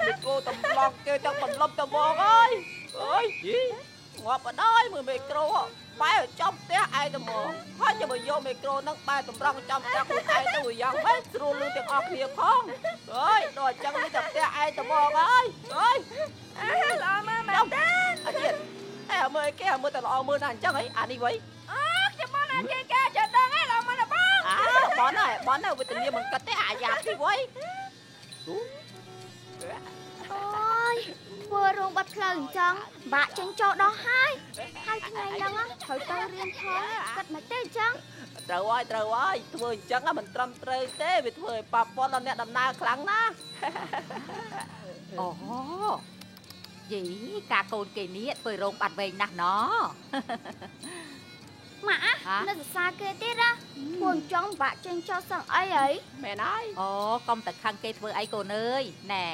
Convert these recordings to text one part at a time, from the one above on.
មីក្រូតំឡងគេទាំងបន្លប់តមកអើយយីងាប់អត់ហើយមើលមីក្រូបែរចំផ្ទះឯងទៅមកហើយចាំមកយកមីក្រូហ្នឹងបែរតម្រង់ចំផ្ទះខ្លួនឯងទៅយ៉ាងម៉េចស្រួលលឺទាំងអស់គ្នាផងដល់អញ្ចឹងនេះតែផ្ទះឯងទៅមកអើយល្អមើលមែនទេអត់ទៀតមើលគេមើលតែល្អមើលណាស់អញ្ចឹងហីអានេះវិញខ្ញុំមកណាគេចាចេះដឹងហីល្អមើលណាបងណាវិធានាមិនគិតទេអាយ៉ាទីវិញអូយធ្វើរោងបាត់ផ្លូវអញ្ចឹងបាក់ចេញចូលដោះហើយថ្ងៃហ្នឹងត្រូវទៅរៀនផងគិតមិនទេអញ្ចឹងត្រូវហើយធ្វើអញ្ចឹងមិនត្រឹមត្រូវទេវាធ្វើឲ្យប៉ះពាល់ដល់អ្នកដំណើរខ្លាំងណាស់អូយីការកូនគេនេះធ្វើរោងបាត់វែងណាស់ណម៉ាក់នៅសរសើរគេទៀតណាពួកចង់បាក់ចេញចោលសឹងអីហីមែនហើយកុំតែខឹងគេធ្វើអីកូនអើយណែ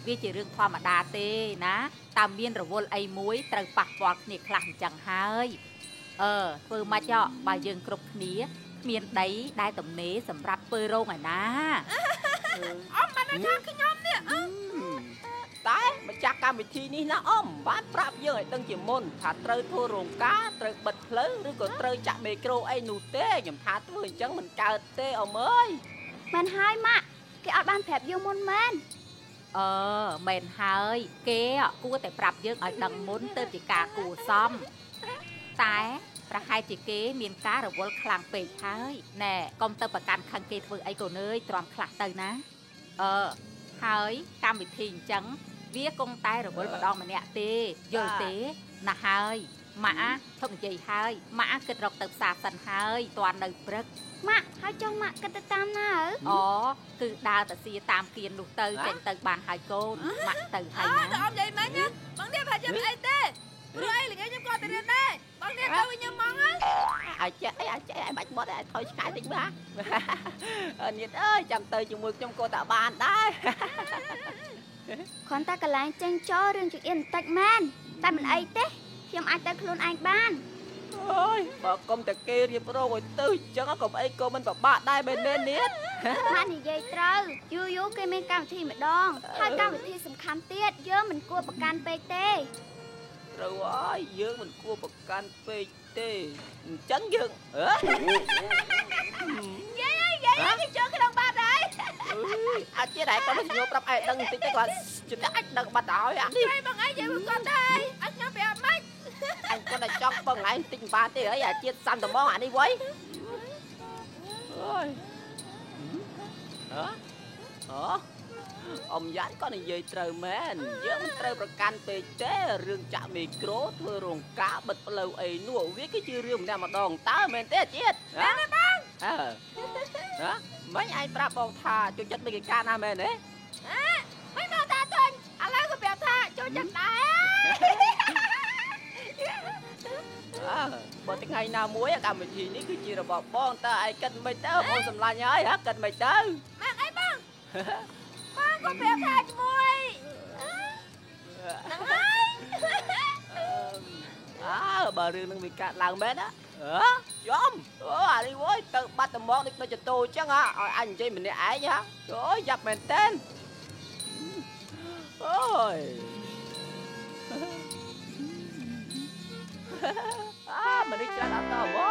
វាជារឿងធម្មតាទេណាតែមានរវល់អីមួយត្រូវប៉ះពាល់គ្នាខ្លះអញ្ចឹងហើយធ្វើម៉េចបើយើងគ្រប់គ្នាគ្មានដីដែលទំនេរសម្រាប់ធ្វើរោងឯណាអ៊ំបានថាខ្ញុំនេះតែម្ចាស់កម្មវិធីនេះណាអ៊ំបានប្រាប់យើងឲ្យដឹងជាមុនថាត្រូវធ្វើរោងការត្រូវបិទផ្លូវឬក៏ត្រូវចាក់មេក្រូអីនោះទេខ្ញុំថាធ្វើអញ្ចឹងមិនកើតទេអ៊ំអើយមែនហើយម៉ាក់គេអត់បានប្រាប់យើងមុនមែនមែនហើយគេគួរតែប្រាប់យើងឲ្យដឹងមុនទៅជាការគួរសមតែប្រហែលជាគេមានការរវល់ខ្លាំងពេកហើយណែកុំទៅប្រកាន់ខឹងគេធ្វើអីកូនអើយទ្រាំខ្លះទៅណាហើយកម្មវិធីអញ្ចឹងវាគង់តែរវល់ម្ដងម្នាក់ទេយល់ទេណាហើយម៉ាក់ឈប់និយាយហើយម៉ាក់គិតរកទៅផ្សារសិនហើយតាន់នៅព្រឹកម៉ាក់ហើយចង់ម៉ាក់គិតទៅតាមណាគឺដើរទៅសៀតាមគៀននោះទៅចេញទៅបានហើយកូនម៉ាក់ទៅហើយណាអត់និយាយមែនណាបងនេះប្រហែលជាអីទេព្រោះអីល្ងាចខ្ញុំក៏ទៅរៀនដែរបងនេះទៅខ្ញុំហ្មងឲ្យចេះអីបាច់បត់ឲ្យថយឆ្កែតិចមើលនេះអើយចាំទៅជាមួយខ្ញុំក៏តាបានដែរគ្រាន់តែកន្លែងចេញចូលរឿងចង្អៀនបន្តិចមែនតែមិនអីទេខ្ញុំអាចទៅខ្លួនឯងបានបើកុំតែគេរៀបរងឲ្យទៅអញ្ចឹងកុំអីក៏មិនពិបាកដែរមែនទេនេះម៉ាក់និយាយត្រូវយូរគេមានកម្មវិធីម្ដងហើយកម្មវិធីសំខាន់ទៀតយើងមិនគួរប្រកាន់ពេកទេត្រូវហើយយើងមិនគួរប្រកាន់ពេកទេអញ្ចឹងយើងយាយគេចូលក្នុងបាត់ហើយអាចជាដែរគាត់ខ្ញុំប្រាប់ឯងដឹងបន្តិចទៅគាត់ចិត្តអាចដឹងបាត់ហើយអានេះបងឯងនិយាយមកគាត់ដែរអត់ខ្ញុំប្រាប់ម៉េចអញគាត់តែចង់បងឯងបន្តិចបានទេអីអាជាតិសាំត្មងអានេះវ៉ៃអ៊ំយ៉ាន់ក៏និយាយត្រូវមែនយើងមិនត្រូវប្រកាន់ពេកទេរឿងចាក់មីក្រូធ្វើរោងការបិទផ្លូវអីនោះវាគឺជារឿងម្នាក់ម្ដងតើមែនទេជាតិមែនទេបងមិញឯងប្រាប់បងថាចូលចិត្តមេកិកាណាមែនទេមិនមកថាទិញឥឡូវក៏ប្រាប់ថាចូលចិត្តដែរបើថ្ងៃណាមួយកម្មវិធីនេះគឺជារបស់បងតើឯងគិតមិនទៅបងសម្លាញ់ហើយគិតមិនទៅម៉ាក់អីបងក៏ប្រាប់ថាជាមួយហ្នឹងហើយបើរឿងនឹងវាកាត់ឡើងមែនណាយំអានេះវ៉យទៅបាត់ត្មងដូចចតោអញ្ចឹងឲ្យអញនិយាយម្នាក់ឯងយ៉ាប់មែនតើមនុស្សច្រើនអត់តមក